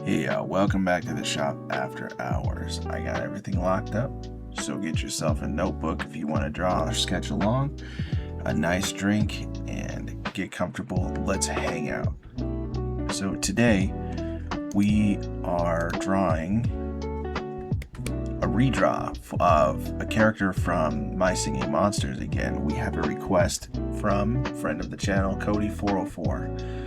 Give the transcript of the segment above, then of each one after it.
Hey, welcome back to the shop after hours. I got everything locked up, so get yourself a notebook if you want to draw or sketch along, a nice drink, and get comfortable. Let's hang out. So today, we are drawing a redraw of a character from My Singing Monsters again. We have a request from friend of the channel, Cody404.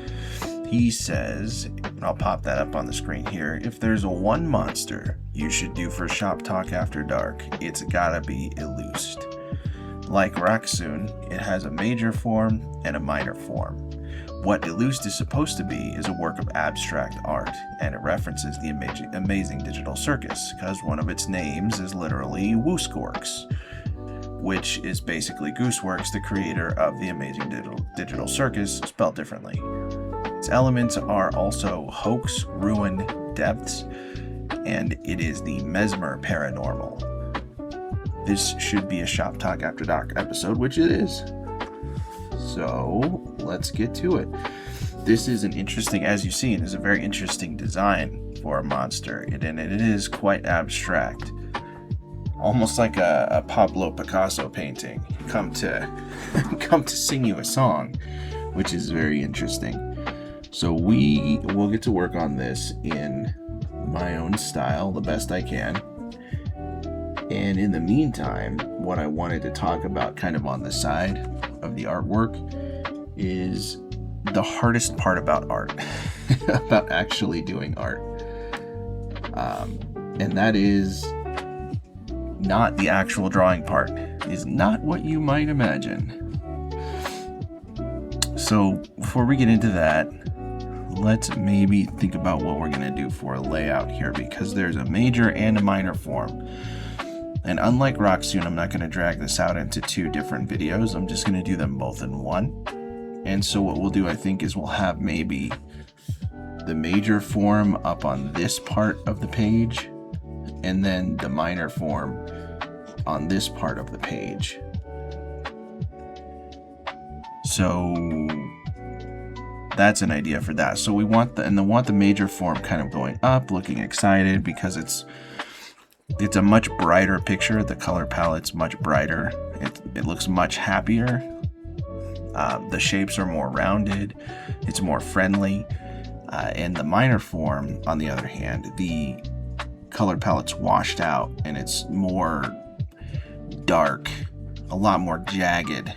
He says, and I'll pop that up on the screen here, if there's a one monster you should do for Shop Talk After Dark, it's gotta be Illused. Like Raksun, it has a major form and a minor form. What Illused is supposed to be is a work of abstract art, and it references the Amazing Digital Circus, because one of its names is literally Woosworks, which is basically Gooseworks, the creator of the Amazing Digital Circus, spelled differently. Its elements are also hoax, ruin, depths, and it is the Mesmer Paranormal. This should be a Shop Talk After Dark episode, which it is. So let's get to it. This is an interesting, as you've seen, is a very interesting design for a monster, and it is quite abstract, almost like a Pablo Picasso painting. Come to sing you a song, which is very interesting. So we will get to work on this in my own style, the best I can. And in the meantime, what I wanted to talk about kind of on the side of the artwork is the hardest part about art, about actually doing art. And that is not the actual drawing part, is not what you might imagine. So before we get into that, let's maybe think about what we're going to do for a layout here, because there's a major and a minor form. And unlike Raksun, I'm not going to drag this out into two different videos. I'm just going to do them both in one. And so what we'll do, I think, is we'll have maybe the major form up on this part of the page, and then the minor form on this part of the page. So that's an idea for that. So we want the major form kind of going up, looking excited, because it's a much brighter picture. The color palette's much brighter. It looks much happier. The shapes are more rounded. It's more friendly. And the minor form, on the other hand, the color palette's washed out and it's more dark, a lot more jagged,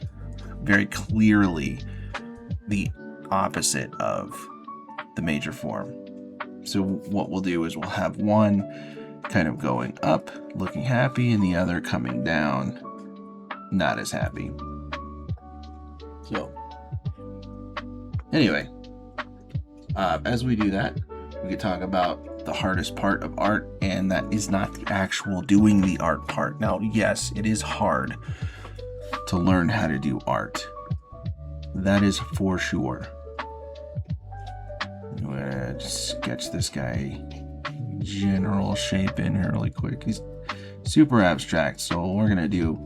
very clearly the opposite of the major form. So what we'll do is we'll have one kind of going up, looking happy, and the other coming down, not as happy. So anyway, as we do that, we could talk about the hardest part of art, and that is not the actual doing the art part. Now, yes, it is hard to learn how to do art. That is for sure. I'm gonna sketch this guy general shape in here really quick. He's super abstract, so what we're gonna do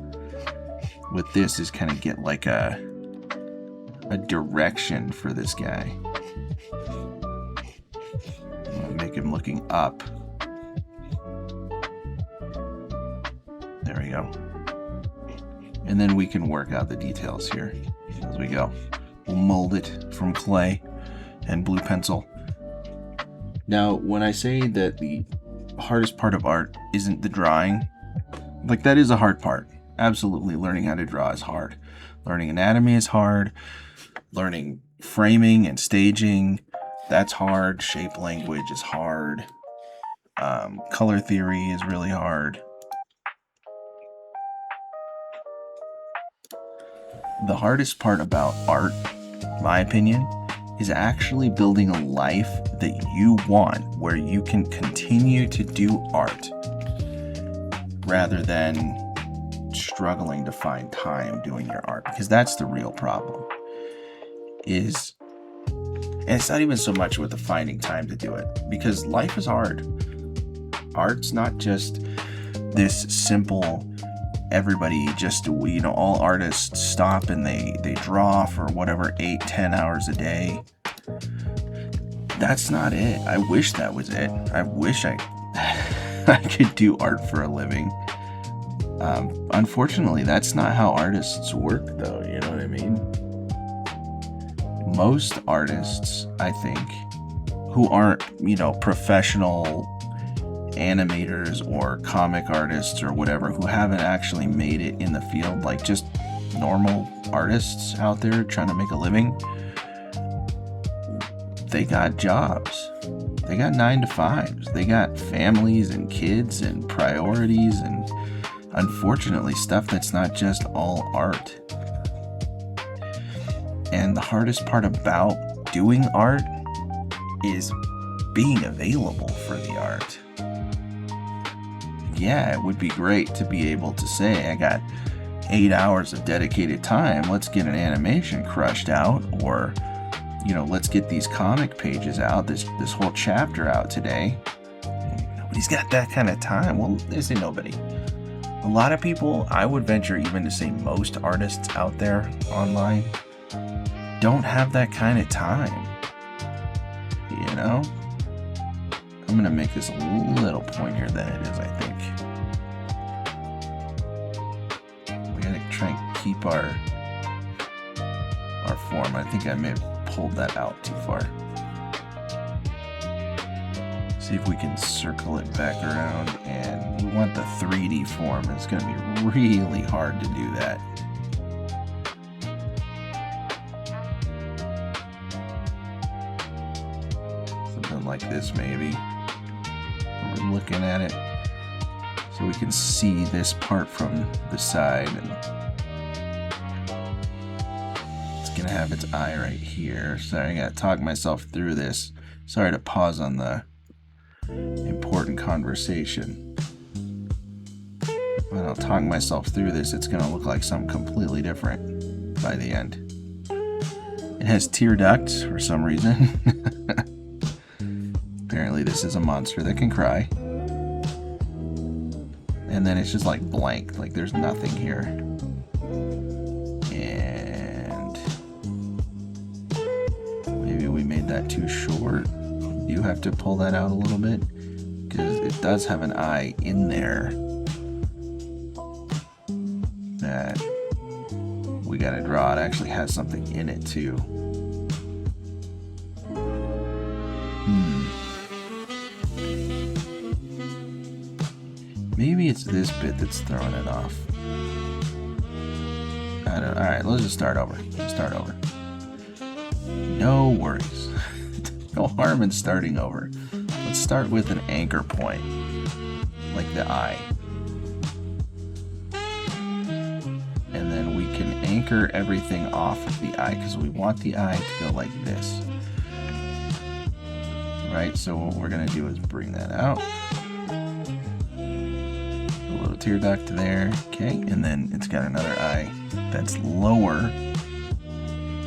with this is kind of get like a direction for this guy. I'm gonna make him looking up. There we go. And then we can work out the details here as we go. We'll mold it from clay and blue pencil. Now, when I say that the hardest part of art isn't the drawing, like, that is a hard part. Absolutely, learning how to draw is hard. Learning anatomy is hard. Learning framing and staging, that's hard. Shape language is hard. Color theory is really hard. The hardest part about art, in my opinion, is actually building a life that you want, where you can continue to do art rather than struggling to find time doing your art, because that's the real problem. And it's not even so much with the finding time to do it, because life is hard. Art's not just this simple, everybody just, all artists stop and they draw for whatever 8-10 hours a day. that's not it. I wish that was it. I wish I I could do art for a living. Unfortunately, that's not how artists work, though. You know what I mean? Most artists, I think, who aren't, professional animators or comic artists or whatever, who haven't actually made it in the field, like just normal artists out there trying to make a living, they got jobs. They got 9 to 5s. They got families and kids and priorities and, unfortunately, stuff that's not just all art. And the hardest part about doing art is being available for the art. Yeah, it would be great to be able to say, I got 8 hours of dedicated time. Let's get an animation crushed out, or, let's get these comic pages out, this whole chapter out today. Nobody's got that kind of time. Well, they say nobody. A lot of people, I would venture even to say most artists out there online, don't have that kind of time. I'm going to make this a little pointier than it is, I think. We got to try and keep our form. I think I may have pulled that out too far. See if we can circle it back around, and we want the 3D form. It's going to be really hard to do that. Something like this, maybe. We're looking at it so we can see this part from the side, and it's going to have its eye right here. Sorry, I got to talk myself through this. Sorry to pause on the important conversation. When I'll talk myself through this, it's going to look like something completely different by the end. It has tear ducts for some reason. Apparently this is a monster that can cry. And then it's just like blank, like there's nothing here. And maybe we made that too short. You have to pull that out a little bit, because it does have an eye in there that we gotta draw. It actually has something in it too. Maybe it's this bit that's throwing it off. Alright, let's just start over. No worries. No harm in starting over. Let's start with an anchor point, like the eye. And then we can anchor everything off of the eye, because we want the eye to go like this. Right, so what we're going to do is bring that out. A little tear duct there. Okay, and then it's got another eye that's lower,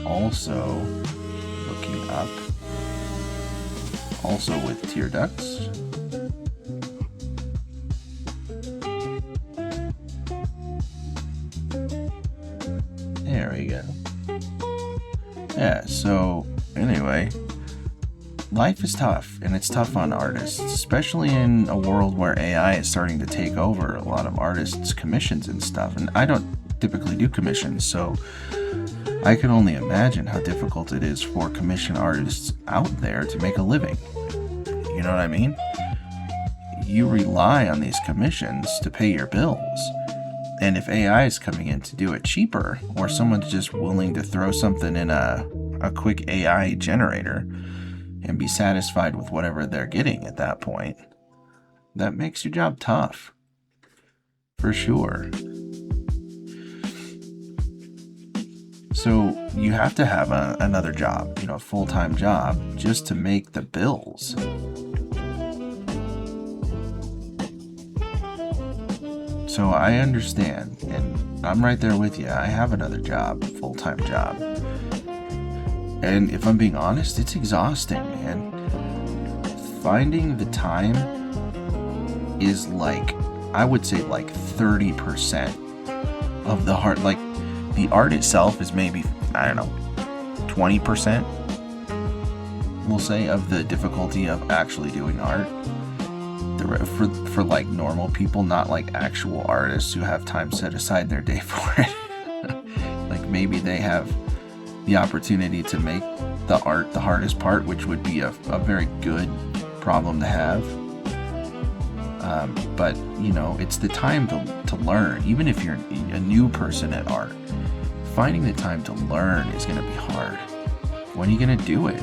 also looking up. Also with tear ducts. There we go. Yeah, so anyway, life is tough, and it's tough on artists, especially in a world where AI is starting to take over a lot of artists' commissions and stuff. And I don't typically do commissions, so I can only imagine how difficult it is for commission artists out there to make a living. You know what I mean? You rely on these commissions to pay your bills. And if AI is coming in to do it cheaper, or someone's just willing to throw something in a quick AI generator and be satisfied with whatever they're getting at that point, that makes your job tough. For sure. So you have to have another job, a full-time job, just to make the bills. So I understand, and I'm right there with you. I have another job, full-time job. And if I'm being honest, it's exhausting, man. Finding the time is I would say 30% of the hard, the art itself is maybe, 20%, we'll say, of the difficulty of actually doing art. For like normal people, not like actual artists who have time set aside their day for it. Like maybe they have the opportunity to make the art the hardest part, which would be a very good problem to have. But you know, it's the time to learn. Even if you're a new person at art, finding the time to learn is going to be hard. When are you going to do it?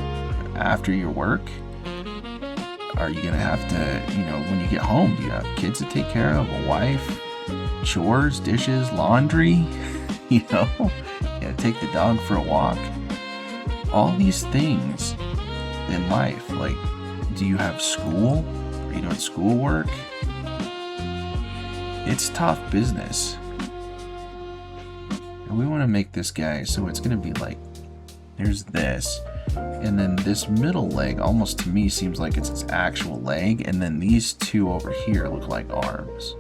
After your work? Are you going to have to, you know, when you get home, do you have kids to take care of, a wife, chores, dishes, laundry? You know, you gotta take the dog for a walk. All these things in life, like, do you have school? Are you doing schoolwork? It's tough business. And we want to make this guy so it's going to be like, there's this, and then this middle leg almost to me seems like it's its actual leg, and then these two over here look like arms.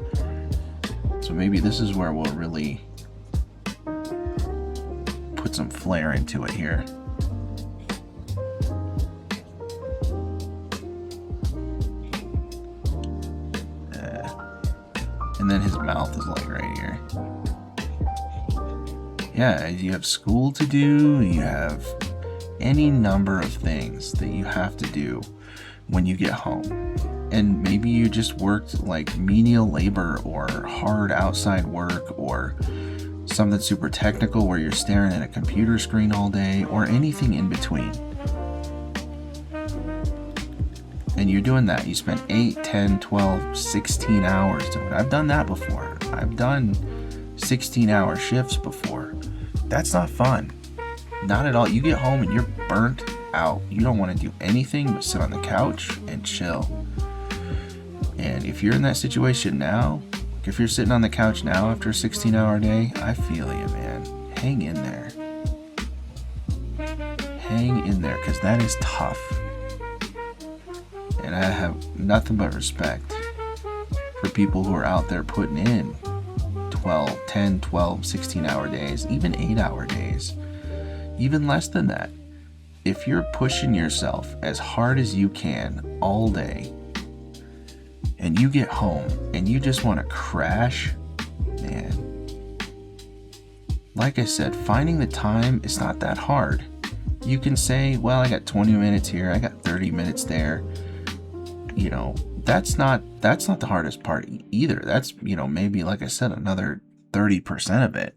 So maybe this is where we'll really put some flair into it here. And then his mouth is like right here. Yeah, you have school to do, you have any number of things that you have to do when you get home. And maybe you just worked like menial labor or hard outside work or something super technical where you're staring at a computer screen all day, or anything in between. And you're doing that. You spend 8, 10, 12, 16 hours doing it. I've done that before. I've done 16-hour shifts before. That's not fun. Not at all. You get home and you're burnt out. You don't want to do anything but sit on the couch and chill. And if you're in that situation now, if you're sitting on the couch now after a 16-hour day, I feel you, man. Hang in there. Hang in there, because that is tough. And I have nothing but respect for people who are out there putting in 12, 10, 12, 16-hour days, even 8-hour days, even less than that. If you're pushing yourself as hard as you can all day, and you get home and you just want to crash, man, like I said, finding the time is not that hard. You can say, well, I got 20 minutes here, I got 30 minutes there. You know, that's not the hardest part either. That's, you know, maybe, like I said, another 30% of it.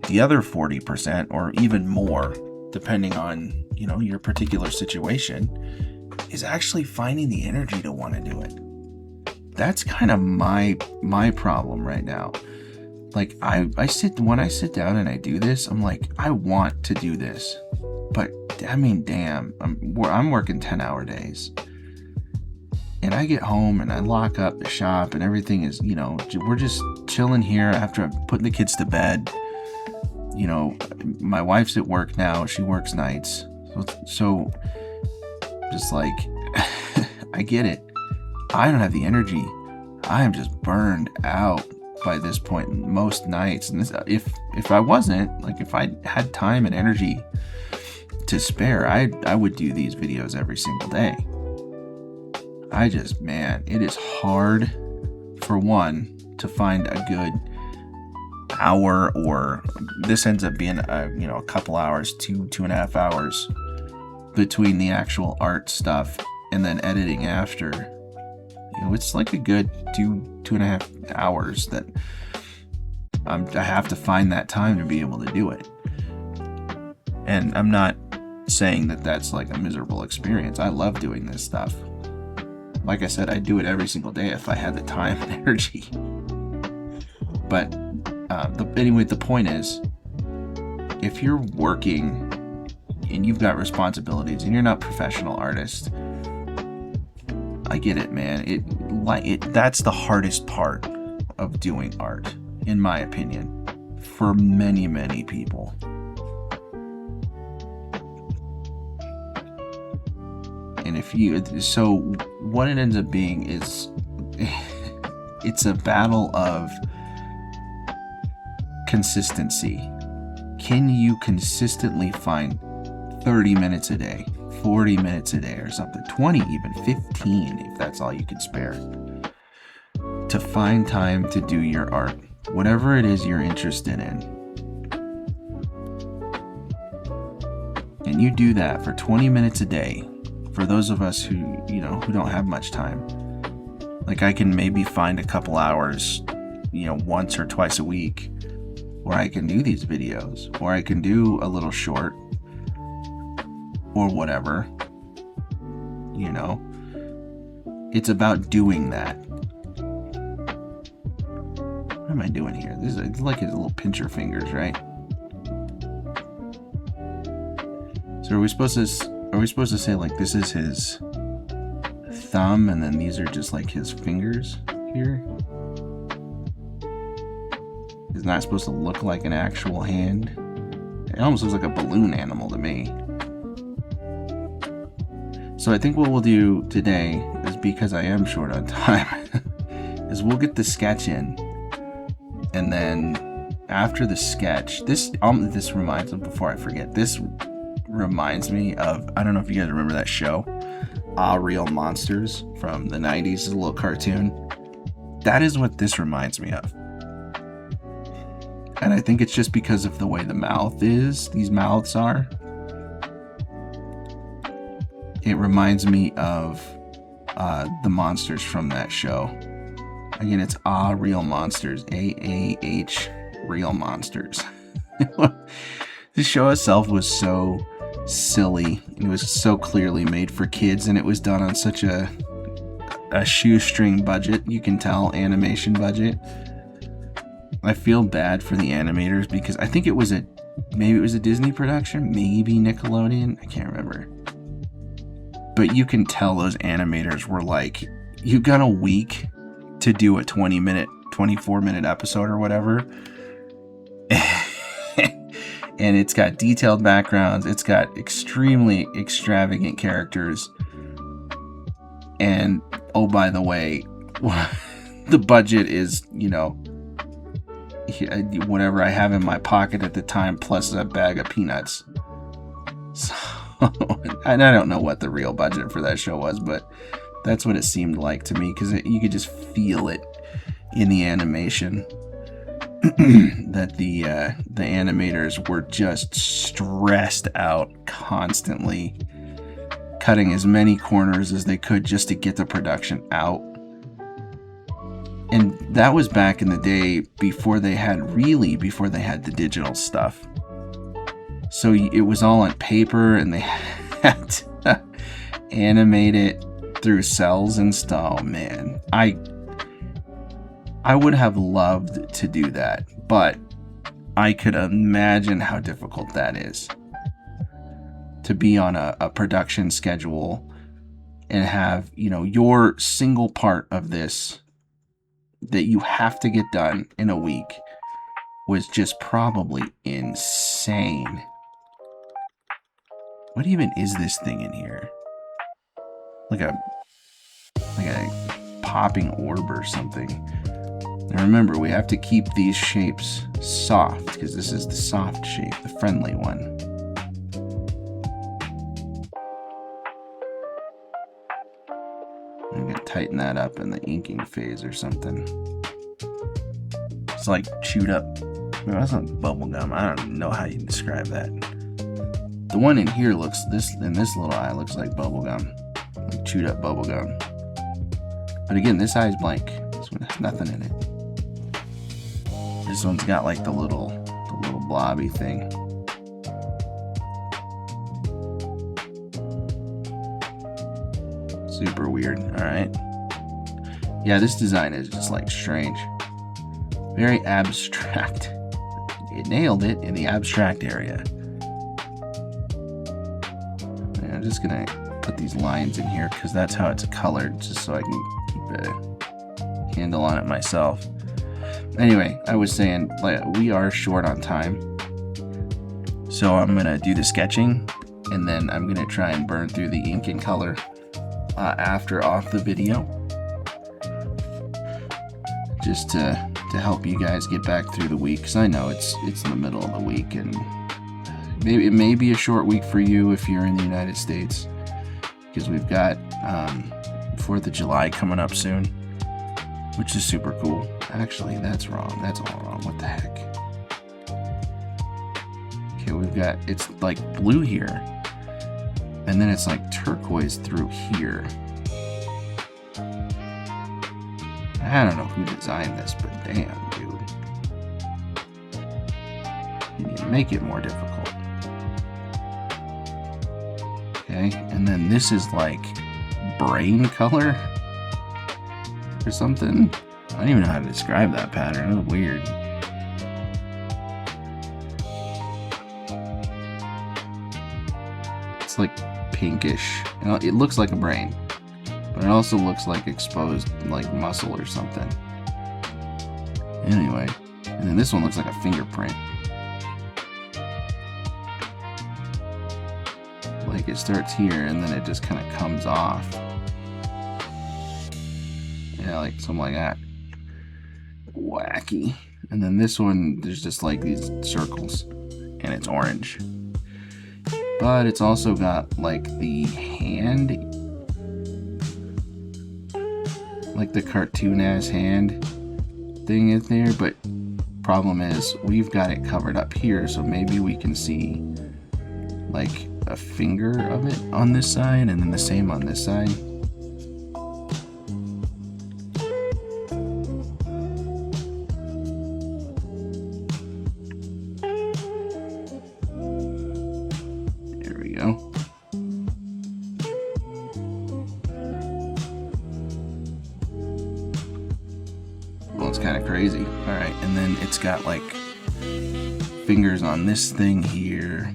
The other 40%, or even more, depending on, you know, your particular situation, is actually finding the energy to want to do it. That's kind of my problem right now. Like when I sit down and I do this, I'm like, I want to do this, but I mean, damn, I'm working 10-hour days, and I get home and I lock up the shop and everything is, you know, we're just chilling here after I'm putting the kids to bed. You know, my wife's at work now. She works nights, so just like, I get it. I don't have the energy. I am just burned out by this point most nights. And if I wasn't, like, if I had time and energy to spare, I would do these videos every single day. Man, it is hard, for one, to find a good hour, or this ends up being a couple hours, 2.5 hours between the actual art stuff and then editing after. You know, it's like a good 2.5 hours that I have to find that time to be able to do it. And I'm not saying that that's like a miserable experience. I love doing this stuff. Like I said, I'd do it every single day if I had the time and energy. But anyway, the point is, if you're working and you've got responsibilities and you're not a professional artist, I get it, man. That's the hardest part of doing art, in my opinion, for many, many people. And so what it ends up being is, it's a battle of consistency. Can you consistently find 30 minutes a day, 40 minutes a day or something, 20, even 15, if that's all you can spare, to find time to do your art, whatever it is you're interested in. And you do that for 20 minutes a day. For those of us who don't have much time, like I can maybe find a couple hours, once or twice a week where I can do these videos, or I can do a little short or whatever, it's about doing that. What am I doing here? This is like his little pincher fingers, right? So are we supposed to say like this is his thumb and then these are just like his fingers here? It's not supposed to look like an actual hand. It almost looks like a balloon animal to me. So I think what we'll do today is, because I am short on time, is we'll get the sketch in, and then after the sketch, this reminds me, before I forget, this reminds me of, I don't know if you guys remember that show, Real Monsters from the 90s, it's a little cartoon. That is what this reminds me of. And I think it's just because of the way the mouth is, these mouths are. It reminds me of the monsters from that show. Again, it's Real Monsters, AAH Real Monsters. The show itself was so silly. It was so clearly made for kids, and it was done on such a shoestring budget. You can tell, animation budget. I feel bad for the animators because I think maybe it was a Disney production, maybe Nickelodeon, I can't remember. But you can tell those animators were like, you got a week to do a 24-minute episode or whatever. And it's got detailed backgrounds. It's got extremely extravagant characters. And, oh, by the way, the budget is, whatever I have in my pocket at the time, plus a bag of peanuts. So, and I don't know what the real budget for that show was, but that's what it seemed like to me, because you could just feel it in the animation. That the animators were just stressed out constantly, cutting as many corners as they could just to get the production out. And that was back in the day before they had the digital stuff. So it was all on paper, and they had to animate it through cells and stuff. Oh man, I would have loved to do that, but I could imagine how difficult that is. To be on a production schedule and have, your single part of this that you have to get done in a week was just probably insane. What even is this thing in here? Like a popping orb or something. Now remember, we have to keep these shapes soft, because this is the soft shape, the friendly one. I'm going to tighten that up in the inking phase or something. It's like chewed up. No, that's not bubble gum. I don't know how you describe that. The one in here in this little eye looks like bubble gum. Like chewed up bubble gum. But again, this eye's blank. This one has nothing in it. This one's got like the little blobby thing. Super weird. Alright. Yeah, this design is just like strange. Very abstract. It nailed it in the abstract area. And I'm just gonna put these lines in here because that's how it's colored, just so I can keep a handle on it myself. Anyway, I was saying, we are short on time, so I'm gonna do the sketching, and then I'm gonna try and burn through the ink and color off the video, just to help you guys get back through the week, because I know it's in the middle of the week, and Maybe it may be a short week for you if you're in the United States, because we've got 4th of July coming up soon, which is super cool. Actually, that's wrong. That's all wrong. What the heck? Okay, we've got, it's like blue here, and then it's like turquoise through here. I don't know who designed this, but damn, dude. You make it more difficult. Okay, and then this is like brain color or something. I don't even know how to describe that pattern. It's weird. It's like pinkish. You know, it looks like a brain, but it also looks like exposed like muscle or something. Anyway, and then this one looks like a fingerprint. Like it starts here and then it just kind of comes off. Yeah, like something like that. Wacky. And then this one, there's just like these circles and it's orange. But it's also got like the hand, like the cartoon ass hand thing in there. But problem is we've got it covered up here, so maybe we can see like a finger of it on this side and then the same on this side. There we go. Well, it's kind of crazy. All right, and then it's got like fingers on this thing here.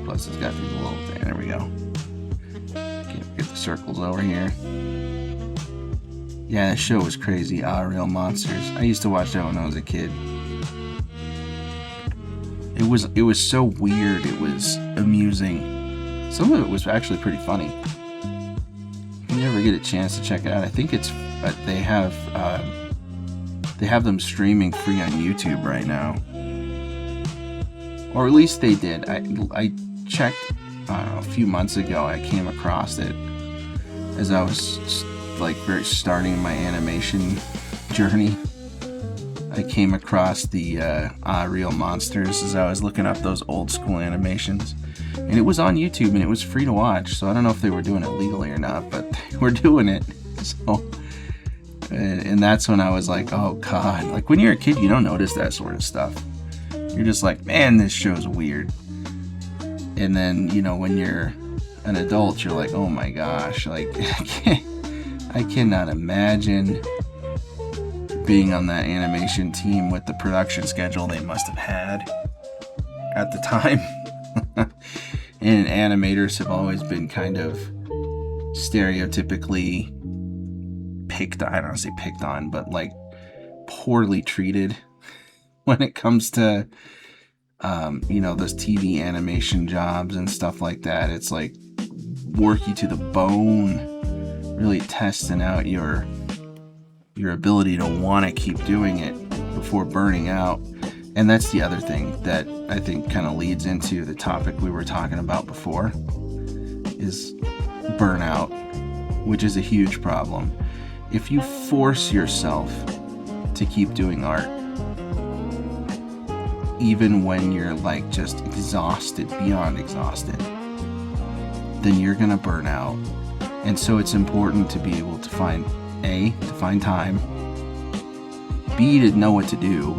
Plus it's got these little things. There we go. Get the circles over here. Yeah, that show was crazy. Ah, Real Monsters. I used to watch that when I was a kid. It was so weird. It was amusing. Some of it was actually pretty funny. If you ever get a chance to check it out, I think it's they have them streaming free on YouTube right now, or at least they did. I checked a few months ago. I came across it as I was like starting my animation journey. I came across the Real Monsters as I was looking up those old school animations, and it was on YouTube and it was free to watch. So I don't know if they were doing it legally or not, but they were doing it. So, and that's when I was like, oh god! Like when you're a kid, you don't notice that sort of stuff. You're just like, man, this show's weird. And then, you know, when you're an adult, you're like, oh my gosh, like I cannot imagine being on that animation team with the production schedule they must have had at the time. And animators have always been kind of stereotypically picked on, I don't want to say picked on, but like poorly treated when it comes to you know, those TV animation jobs and stuff like that. It's like work you to the bone, really testing out your ability to want to keep doing it before burning out. And that's the other thing that I think kind of leads into the topic we were talking about before, is burnout, which is a huge problem. If you force yourself to keep doing art, even when you're like just exhausted, beyond exhausted, then you're gonna burn out. And so it's important to be able to find time, B, to know what to do,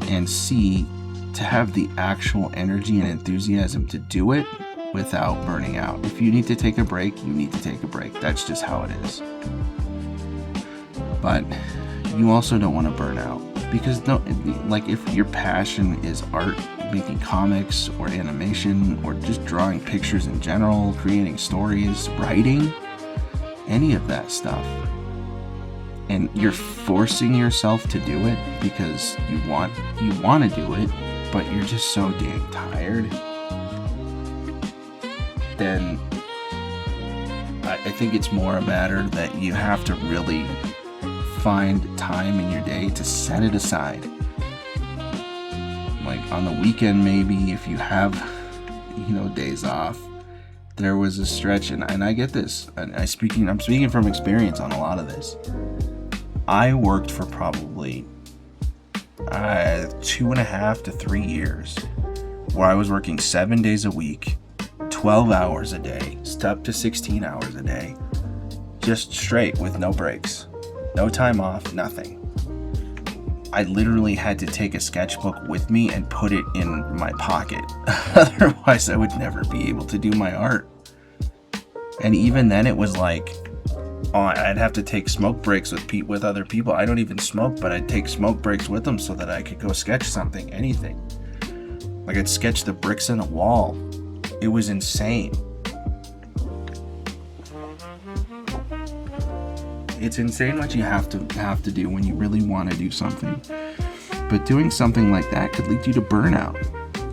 and C, to have the actual energy and enthusiasm to do it without burning out. If you need to take a break, you need to take a break. That's just how it is. But you also don't want to burn out, because no, like if your passion is art, making comics or animation or just drawing pictures in general, creating stories, writing, any of that stuff, and you're forcing yourself to do it because you want to do it, but you're just so dang tired, then I think it's more a matter that you have to really find time in your day to set it aside. like on the weekend, maybe if you have, days off. There was a stretch, and I get this, and I'm speaking from experience on a lot of this. I worked for probably 2.5 to 3 years where I was working 7 days a week, 12 hours a day, up to 16 hours a day, just straight with no breaks, no time off, nothing. I literally had to take a sketchbook with me and put it in my pocket. Otherwise, I would never be able to do my art. And even then, it was like, I'd have to take smoke breaks with other people. I don't even smoke, but I'd take smoke breaks with them so that I could go sketch something, anything. Like I'd sketch the bricks in a wall. It was insane. It's insane what you have to do when you really want to do something. But doing something like that could lead you to burnout.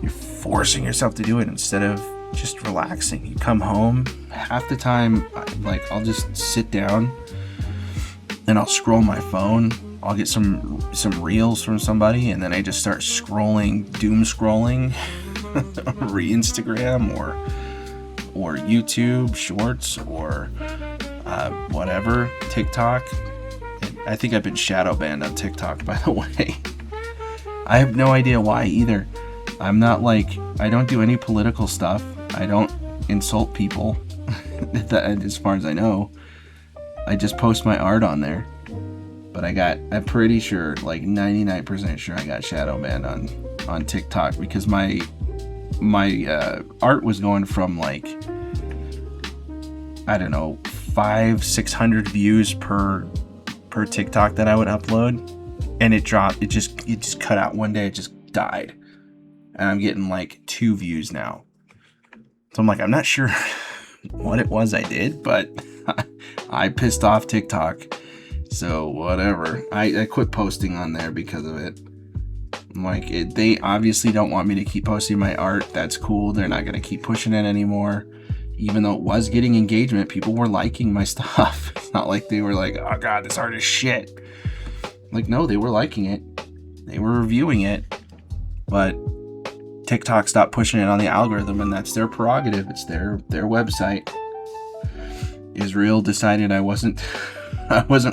You're forcing yourself to do it instead of just relaxing. You come home, half the time, like I'll just sit down and I'll scroll my phone. I'll get some reels from somebody, and then I just start doom scrolling, Instagram or YouTube Shorts or whatever, TikTok. I think I've been shadow banned on TikTok, by the way. I have no idea why either. I'm not I don't do any political stuff. I don't insult people, as far as I know. I just post my art on there. But I'm pretty sure, 99% sure I got shadow banned on TikTok because my art was going from 500-600 views per TikTok that I would upload, and it dropped. It just cut out one day. It just died, and I'm getting 2 views now. So I'm I'm not sure what it was I did, but I pissed off TikTok. So whatever. I quit posting on there because of it. They obviously don't want me to keep posting my art. That's cool. They're not going to keep pushing it anymore. Even though it was getting engagement, people were liking my stuff. It's not like they were oh God, this art is shit. No, they were liking it. They were reviewing it. But TikTok stopped pushing it on the algorithm, and that's their prerogative. It's their website. Israel decided I wasn't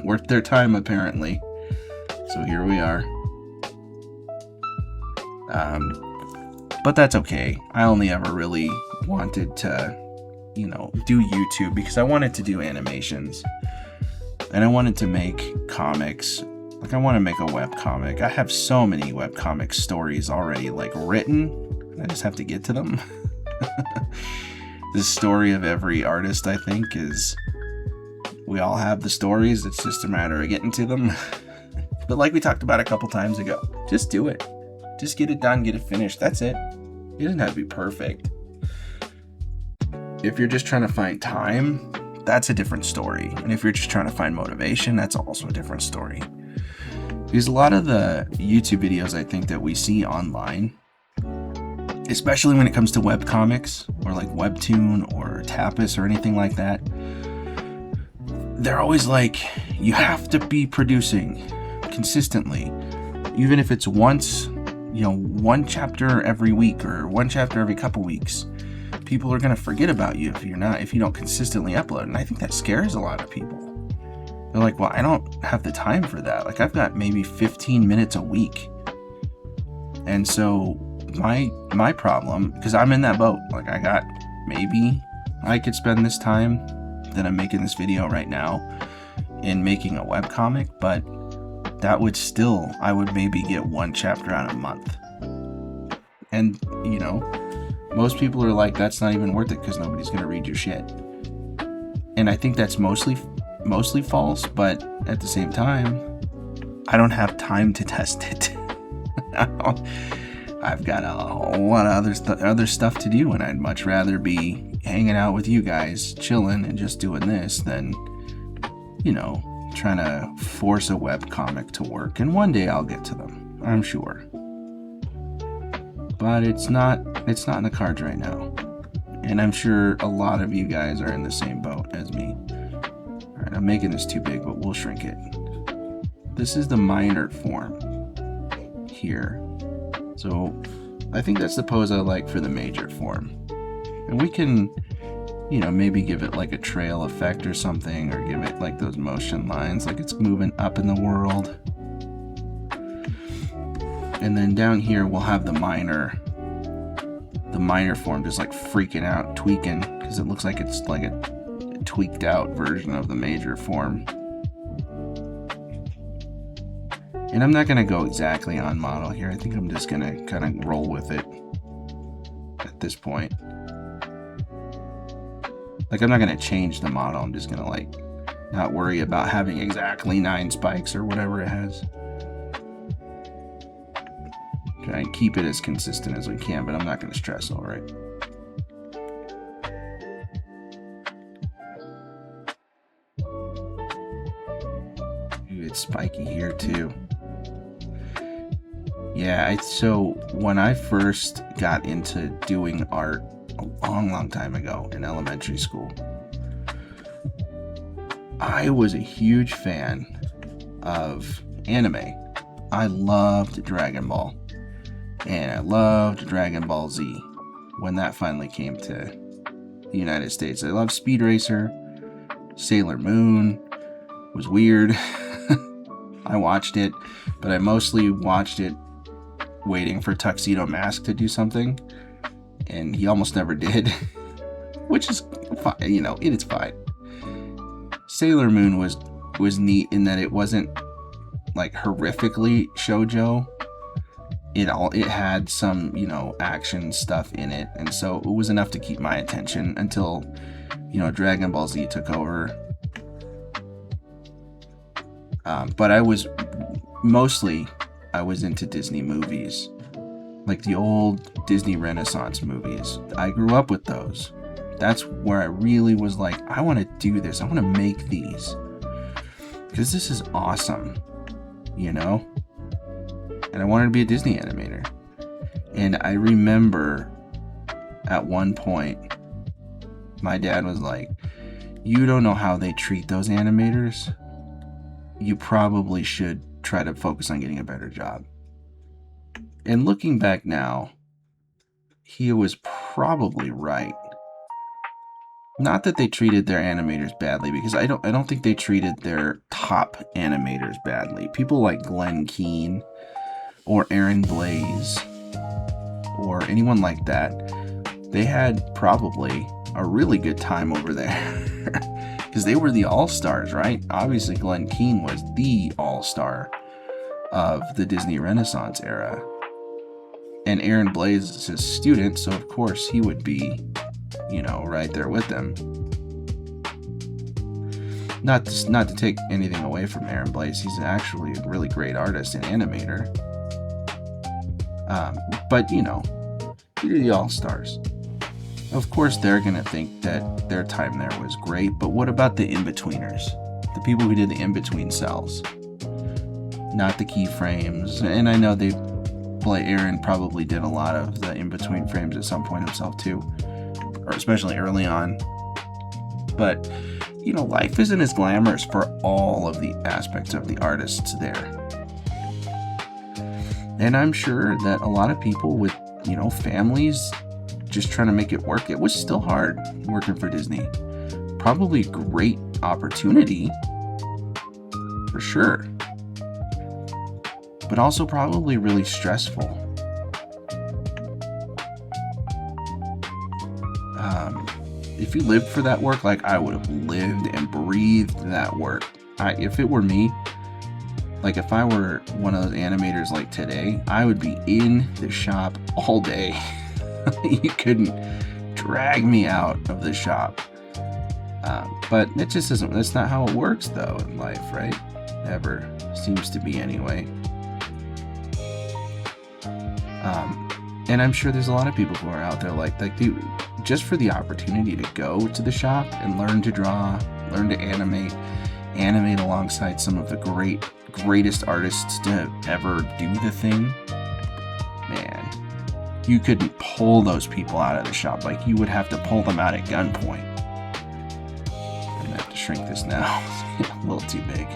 worth their time, apparently. So here we are. But that's okay. I only ever really wanted to, do YouTube because I wanted to do animations. And I wanted to make comics. I want to make a webcomic. I have so many webcomic stories already, written. I just have to get to them. The story of every artist, I think, is we all have the stories. It's just a matter of getting to them. But like we talked about a couple times ago, just do it. Just get it done, get it finished. That's it. It doesn't have to be perfect. If you're just trying to find time, that's a different story. And if you're just trying to find motivation, that's also a different story. Because a lot of the YouTube videos I think that we see online, especially when it comes to webcomics or Webtoon or Tapas or anything like that, they're always you have to be producing consistently, even if it's once, one chapter every week or one chapter every couple weeks. People are going to forget about you if you don't consistently upload. And I think that scares a lot of people. They're well, I don't have the time for that. I've got maybe 15 minutes a week. And so my problem, because I'm in that boat, maybe I could spend this time that I'm making this video right now in making a webcomic, but that would still, I would maybe get one chapter out a month. And, most people are that's not even worth it because nobody's going to read your shit. And I think that's mostly false, but at the same time, I don't have time to test it. I've got a whole lot of other stuff to do, and I'd much rather be hanging out with you guys, chilling, and just doing this than, trying to force a webcomic to work. And one day I'll get to them, I'm sure. But it's not in the cards right now. And I'm sure a lot of you guys are in the same boat as me. Alright, I'm making this too big, but we'll shrink it. This is the minor form here. So I think that's the pose I like for the major form. And we can, maybe give it like a trail effect or something, or give it like those motion lines, like it's moving up in the world. And then down here we'll have the minor form just like freaking out, tweaking, because it looks like it's like a tweaked out version of the major form. And I'm not going to go exactly on model here. I think I'm just going to kind of roll with it at this point. Like, I'm not going to change the model. I'm just going to like not worry about having exactly 9 spikes or whatever it has. Try and keep it as consistent as we can, but I'm not going to stress over it. Ooh, it's spiky here too. Yeah, so when I first got into doing art a long time ago in elementary school, I was a huge fan of anime. I loved Dragon Ball, and I loved Dragon Ball Z when that finally came to the United States. I loved Speed Racer. Sailor Moon was weird. I watched it, but I mostly watched it waiting for Tuxedo Mask to do something, and he almost never did, which is fine, it is fine. Sailor Moon was neat in that it wasn't like horrifically shoujo. It had some, action stuff in it, and so it was enough to keep my attention until, Dragon Ball Z took over. But I was into Disney movies, like the old Disney Renaissance movies. I grew up with those. That's where I really was like, I want to do this. I want to make these because this is awesome, And I wanted to be a Disney animator. And I remember at one point, my dad was like, "You don't know how they treat those animators. You probably should try to focus on getting a better job." And looking back now, he was probably right. Not that they treated their animators badly, because I don't think they treated their top animators badly. People like Glenn Keane or Aaron Blaise or anyone like that, they had probably a really good time over there because they were the all-stars, right? Obviously Glenn Keane was the all-star of the Disney Renaissance era, and Aaron Blaise is his student, so of course he would be, right there with them. Not to take anything away from Aaron Blaise, he's actually a really great artist and animator. But they're the all-stars. Of course, they're going to think that their time there was great, but what about the in-betweeners? The people who did the in-between cells? Not the keyframes. And I know Aaron probably did a lot of the in-between frames at some point himself too, or especially early on. But, life isn't as glamorous for all of the aspects of the artists there. And I'm sure that a lot of people with, families just trying to make it work, it was still hard working for Disney. Probably a great opportunity, for sure. But also probably really stressful. If you lived for that work, like I would have lived and breathed that work. If it were me, like if I were one of those animators like today, I would be in the shop all day. You couldn't drag me out of the shop. But it just isn't, that's not how it works though in life, right? Never seems to be anyway. And I'm sure there's a lot of people who are out there like dude, just for the opportunity to go to the shop and learn to draw, learn to animate alongside some of the greatest artists to ever do the thing. Man, you couldn't pull those people out of the shop. Like, you would have to pull them out at gunpoint. I'm gonna have to shrink this now. It's a little too big.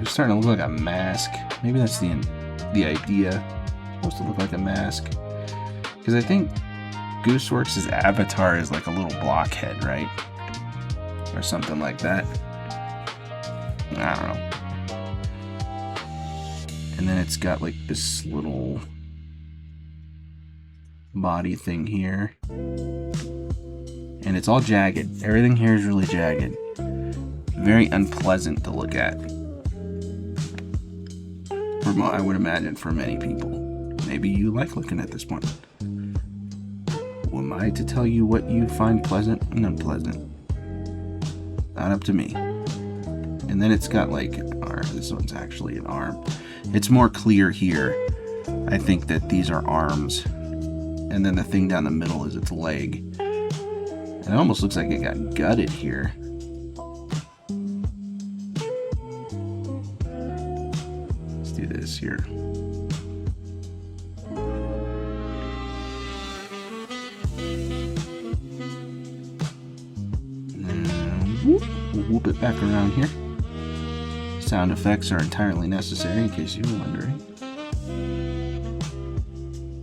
It's starting to look like a mask. Maybe that's the idea. It's supposed to look like a mask. Because I think Gooseworks' avatar is like a little blockhead, right? Or something like that. I don't know. And then it's got like this little body thing here. And it's all jagged. Everything here is really jagged. Very unpleasant to look at. I would imagine for many people. Maybe you like looking at this one. Who am I to tell you what you find pleasant and unpleasant? Not up to me. And then it's got like an arm. This one's actually an arm. It's more clear here. I think that these are arms. And then the thing down the middle is its leg. And it almost looks like it got gutted here. Let's do this here. We'll whoop it back around here. Sound effects are entirely necessary in case you were wondering.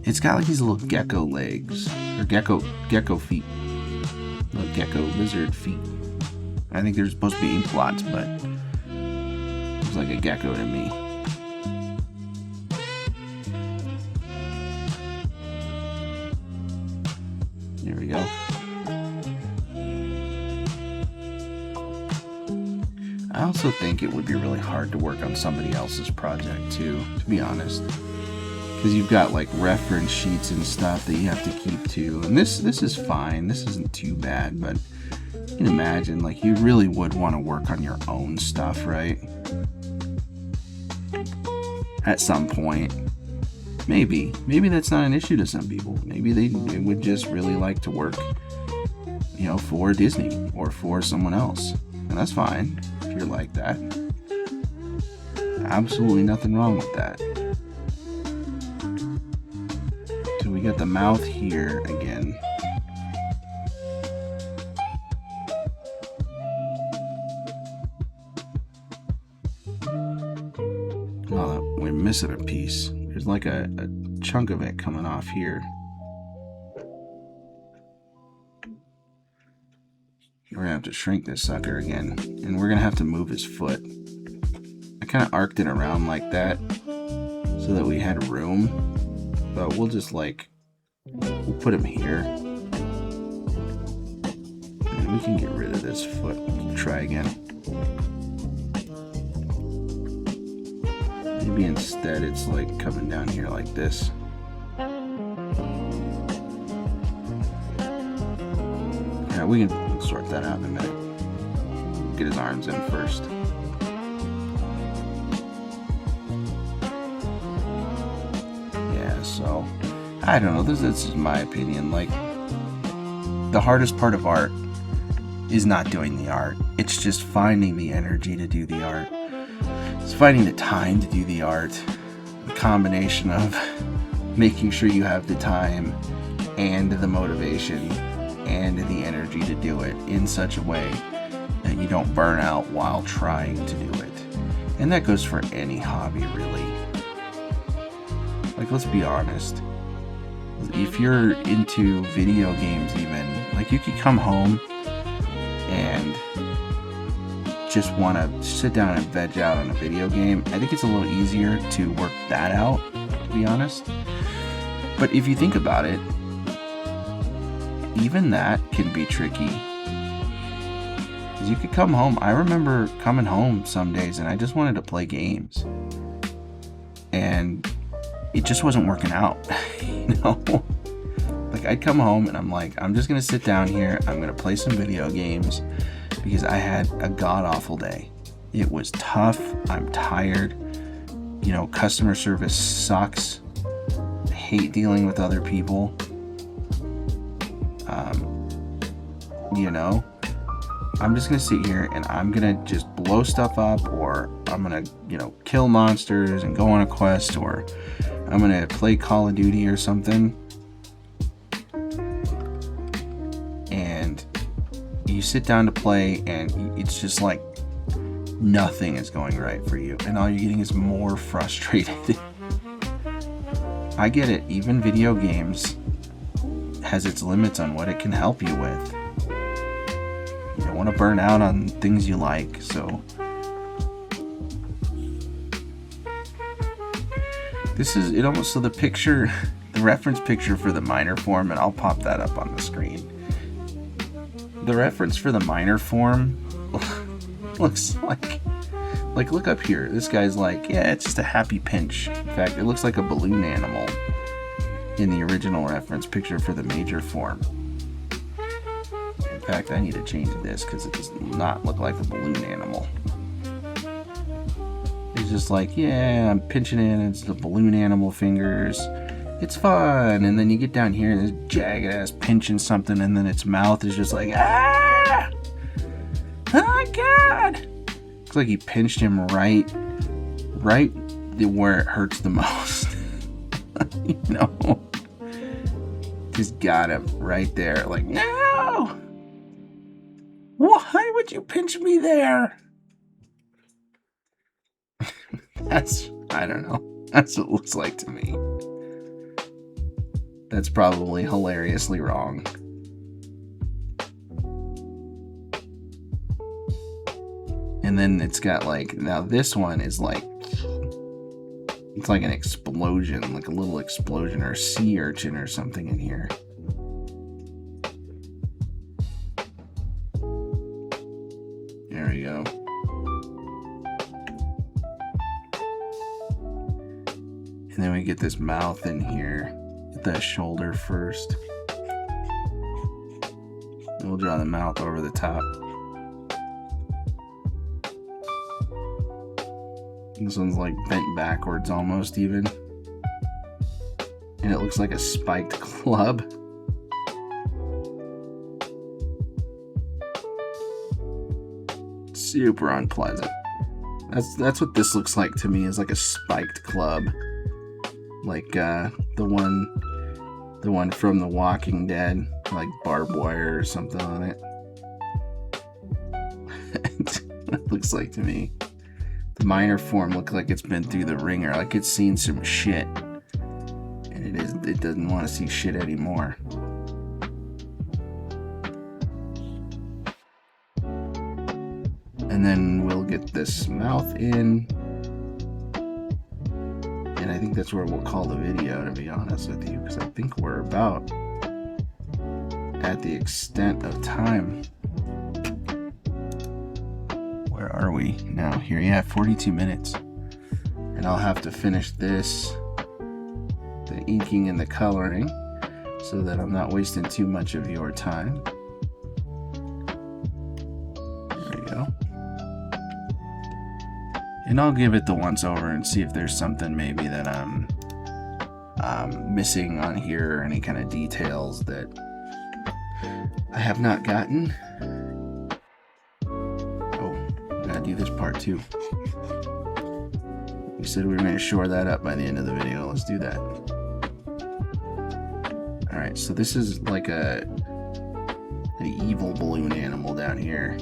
It's got like these little gecko legs, or gecko feet. Little gecko lizard feet. I think they're supposed to be ink blots, but looks like a gecko to me. There we go. I also think it would be really hard to work on somebody else's project too, to be honest. Because you've got like reference sheets and stuff that you have to keep to. And this is fine. This isn't too bad, but you can imagine like you really would want to work on your own stuff, right? At some point. Maybe that's not an issue to some people. Maybe they would just really like to work, you know, for Disney or for someone else. And that's fine if you're like that. Absolutely nothing wrong with that. So we got the mouth here again. Oh, we're missing a piece. There's like a chunk of it coming off here. We're gonna have to shrink this sucker again, and we're gonna have to move his foot. I kind of arced it around like that so that we had room, but we'll just like, we'll put him here, and we can get rid of this foot. We'll try again. Maybe instead it's like coming down here like this. Yeah, we can sort that out in a minute. Get his arms in first. Yeah, so I don't know. This is my opinion. Like, the hardest part of art is not doing the art. It's just finding the energy to do the art. It's finding the time to do the art. The combination of making sure you have the time and the motivation and the energy to do it in such a way that you don't burn out while trying to do it. And that goes for any hobby, really. Like, let's be honest. If you're into video games even, like, you could come home and just want to sit down and veg out on a video game. I think it's a little easier to work that out, to be honest. But if you think about it, even that can be tricky. Because you could come home. I remember coming home some days and I just wanted to play games. And it just wasn't working out. You know? Like, I'd come home and I'm like, I'm just going to sit down here. I'm going to play some video games. Because I had a god-awful day. It was tough. I'm tired. You know, customer service sucks. I hate dealing with other people. You know, I'm just going to sit here and I'm going to just blow stuff up, or I'm going to, you know, kill monsters and go on a quest, or I'm going to play Call of Duty or something. And you sit down to play and it's just like nothing is going right for you, and all you're getting is more frustrated. I get it, even video games has its limits on what it can help you with. You don't want to burn out on things you like, so this is it. Almost, so the picture, the reference picture for the minor form, and I'll pop that up on the screen. The reference for the minor form looks like look up here. This guy's like, yeah, it's just a happy pinch. In fact, it looks like a balloon animal in the original reference picture for the major form. In fact, I need to change this because it does not look like a balloon animal. It's just like, yeah, I'm pinching it, it's the balloon animal fingers. It's fun. And then you get down here and this jagged ass pinching something, and then its mouth is just like, ah! Oh my god! Looks like he pinched him right where it hurts the most. You know? Just got him right there. Like, no! Why would you pinch me there? I don't know. That's what it looks like to me. That's probably hilariously wrong. And then it's got like, now this one is like, it's like an explosion, like a little explosion or a sea urchin or something in here. There we go. And then we get this mouth in here. Get that shoulder first. And we'll draw the mouth over the top. This one's like bent backwards almost even. And it looks like a spiked club. Super unpleasant. That's what this looks like to me, is like a spiked club. Like the one from The Walking Dead, like barbed wire or something on it. It looks like to me. The minor form looks like it's been through the ringer, like it's seen some shit, and it doesn't want to see shit anymore. And then we'll get this mouth in, and I think that's where we'll call the video, to be honest with you, because I think we're about at the extent of time. Where are we now? Here, yeah, 42 minutes. And I'll have to finish this, the inking and the coloring, so that I'm not wasting too much of your time. There we go. And I'll give it the once over and see if there's something maybe that I'm missing on here, or any kind of details that I have not gotten. Do this part too. We said we were going to shore that up by the end of the video. Let's do that. Alright, so this is like an evil balloon animal down here.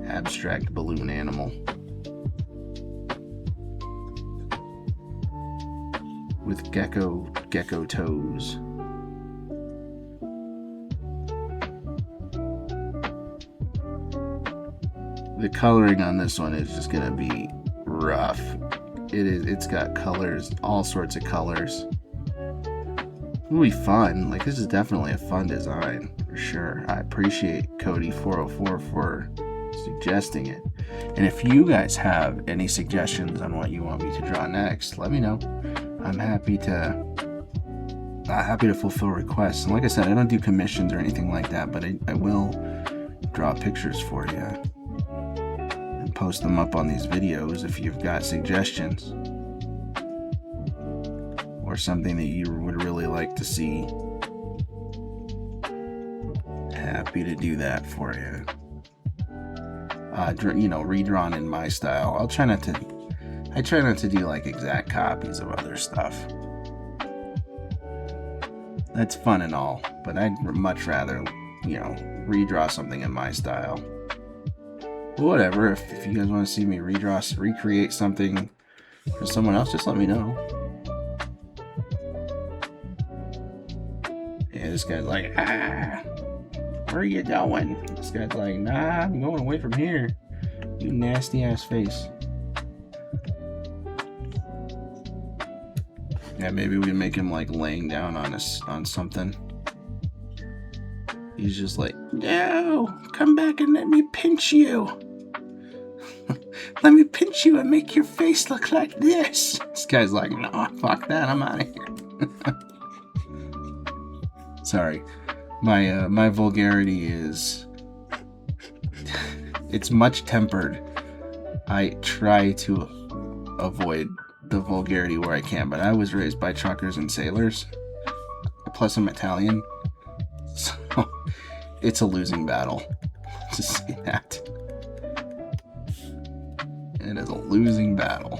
Abstract balloon animal. With gecko toes. The coloring on this one is just gonna be rough. It's got colors, all sorts of colors. It'll be fun. Like, this is definitely a fun design for sure. I appreciate Cody404 for suggesting it. And if you guys have any suggestions on what you want me to draw next, let me know. I'm happy to fulfill requests. And like I said, I don't do commissions or anything like that, but I will draw pictures for you. Post them up on these videos if you've got suggestions or something that you would really like to see. Happy to do that for you. Redrawn in my style. I try not to do like exact copies of other stuff. That's fun and all, but I'd much rather, redraw something in my style. whatever. If you guys want to see me recreate something for someone else, just let me know. Yeah, this guy's like, where are you going? This guy's like, nah, I'm going away from here. You nasty ass face. Yeah, maybe we make him like laying down on something. He's just like, no, come back and let me pinch you. Let me pinch you and make your face look like this. This guy's like, no, fuck that, I'm out of here. Sorry, my vulgarity is, it's much tempered. I try to avoid the vulgarity where I can, but I was raised by truckers and sailors, plus I'm Italian, so it's a losing battle to say that. It is a losing battle.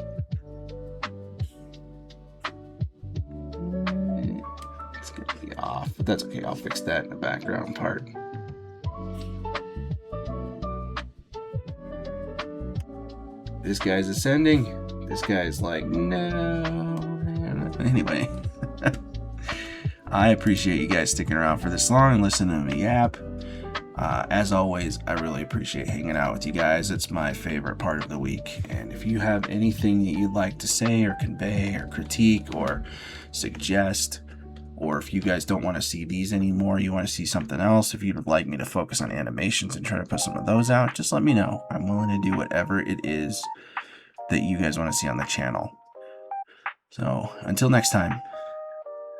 It's gonna be off, but that's okay. I'll fix that in the background part. This guy's ascending. This guy's like, no. Anyway, I appreciate you guys sticking around for this long and listening to me yap. As always, I really appreciate hanging out with you guys. It's my favorite part of the week. And if you have anything that you'd like to say or convey or critique or suggest, or if you guys don't want to see these anymore, you want to see something else, if you'd like me to focus on animations and try to put some of those out, just let me know. I'm willing to do whatever it is that you guys want to see on the channel. So until next time.